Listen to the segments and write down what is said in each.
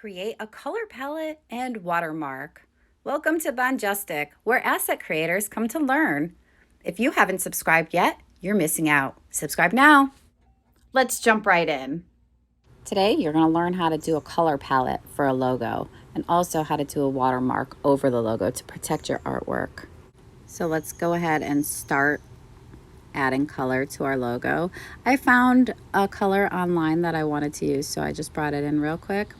Create a color palette and watermark. Welcome to Bonjustic, where asset creators come to learn. If you haven't subscribed yet, you're missing out. Subscribe now. Let's jump right in. Today, you're going to learn how to do a color palette for a logo and also how to do a watermark over the logo to protect your artwork. So let's go ahead and start adding color to our logo. I found a color online that I wanted to use, so I just brought it in real quick.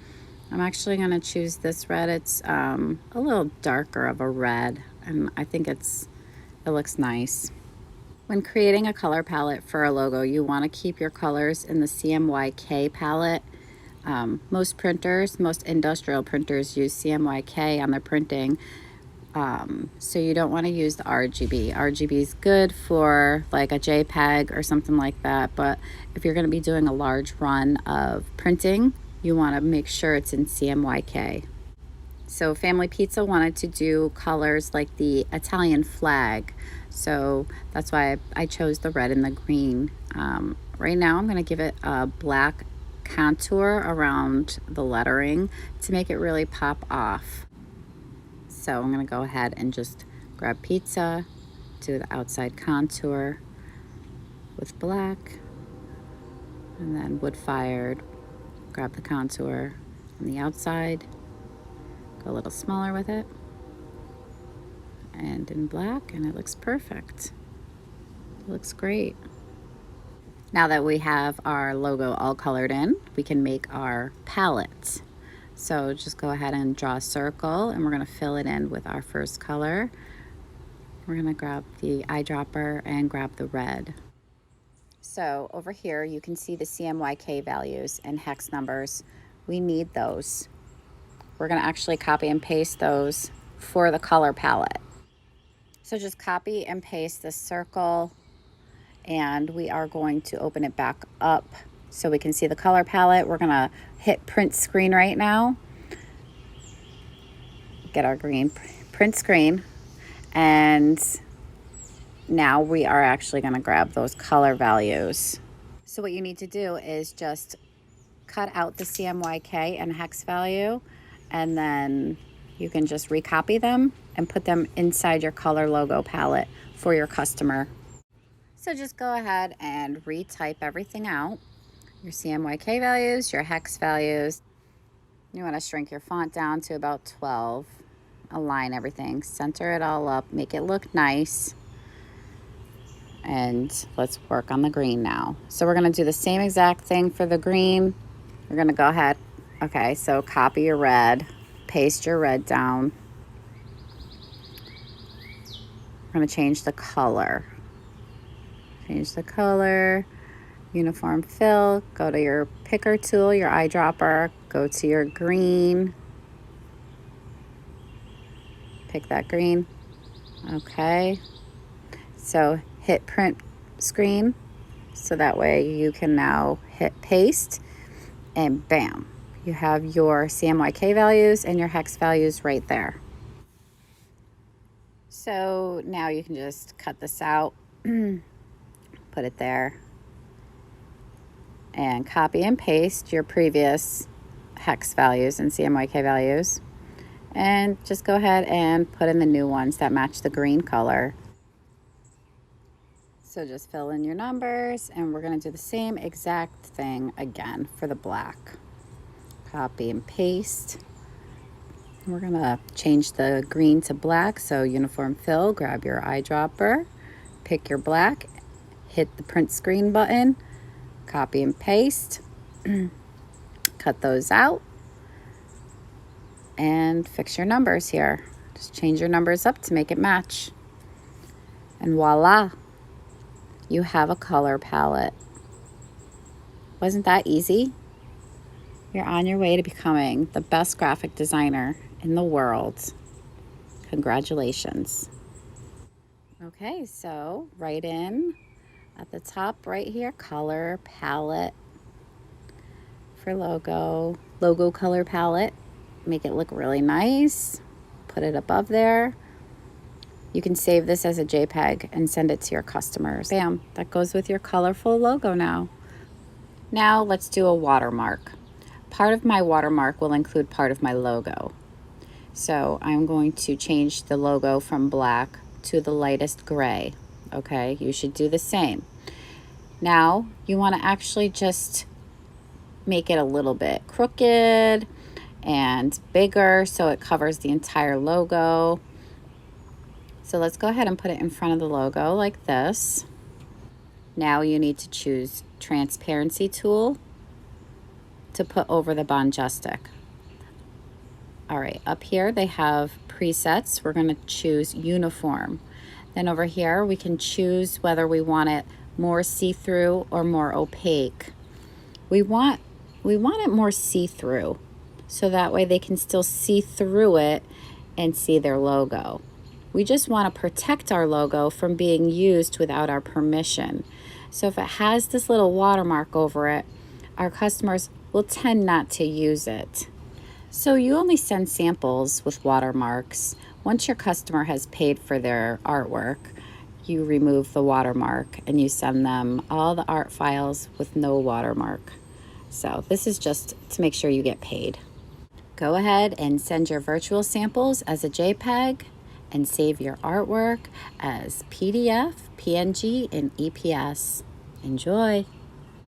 I'm actually going to choose this red. It's a little darker of a red, and I think it looks nice. When creating a color palette for a logo, you want to keep your colors in the Cmyk palette. Most industrial printers use Cmyk on their printing, so you don't want to use the RGB. RGB is good for like a JPEG or something like that, but if you're going to be doing a large run of printing, you want to make sure it's in Cmyk. So Family Pizza wanted to do colors like the Italian flag, so that's why I chose the red and the green. Right now I'm going to give it a black contour around the lettering to make it really pop off. So I'm going to go ahead and just grab pizza, do the outside contour with black, and then wood fired. Grab the contour on the outside, go a little smaller with it, and in black, and it looks perfect. It looks great. Now that we have our logo all colored in, we can make our palette. So just go ahead and draw a circle, and we're going to fill it in with our first color. We're going to grab the eyedropper and grab the red. So over here, you can see the Cmyk values and hex numbers. We need those. We're going to actually copy and paste those for the color palette. So just copy and paste this circle, and we are going to open it back up so we can see the color palette. We're going to hit print screen right now. Get our green print screen, and now we are actually going to grab those color values. So what you need to do is just cut out the Cmyk and hex value, and then you can just recopy them and put them inside your color logo palette for your customer. So just go ahead and retype everything out. Your Cmyk values, your hex values. You want to shrink your font down to about 12. Align everything, center it all up, make it look nice. And let's work on the green now. So we're going to do the same exact thing for the green. We're going to go ahead. Okay, so copy your red, paste your red down. We're going to change the color. Change the color, uniform fill, go to your picker tool, your eyedropper, go to your green. Pick that green. Okay. So hit print screen, so that way you can now hit paste, and bam, you have your Cmyk values and your hex values right there. So now you can just cut this out, put it there, and copy and paste your previous hex values and Cmyk values, and just go ahead and put in the new ones that match the green color. So just fill in your numbers, and we're going to do the same exact thing again for the black. Copy and paste. We're going to change the green to black, so uniform fill, grab your eyedropper, pick your black, hit the print screen button, copy and paste, cut those out, and fix your numbers here. Just change your numbers up to make it match. And voila! You have a color palette. Wasn't that easy? You're on your way to becoming the best graphic designer in the world. Congratulations. Okay, so write in at the top right here, color palette for logo color palette. Make it look really nice. Put it above there. You can save this as a JPEG and send it to your customers. Bam, that goes with your colorful logo now. Now let's do a watermark. part of my watermark will include part of my logo. So I'm going to change the logo from black to the lightest gray. Okay, you should do the same. Now you want to actually just make it a little bit crooked and bigger so it covers the entire logo. So let's go ahead and put it in front of the logo like this. Now you need to choose transparency tool to put over the Bonjustic. All right, up here they have presets. We're going to choose uniform. Then over here we can choose whether we want it more see-through or more opaque. We want it more see-through, so that way they can still see through it and see their logo. We just want to protect our logo from being used without our permission. So if it has this little watermark over it, our customers will tend not to use it. So you only send samples with watermarks. Once your customer has paid for their artwork, you remove the watermark and you send them all the art files with no watermark. So this is just to make sure you get paid. Go ahead and send your virtual samples as a JPEG and save your artwork as PDF, PNG, and EPS. Enjoy!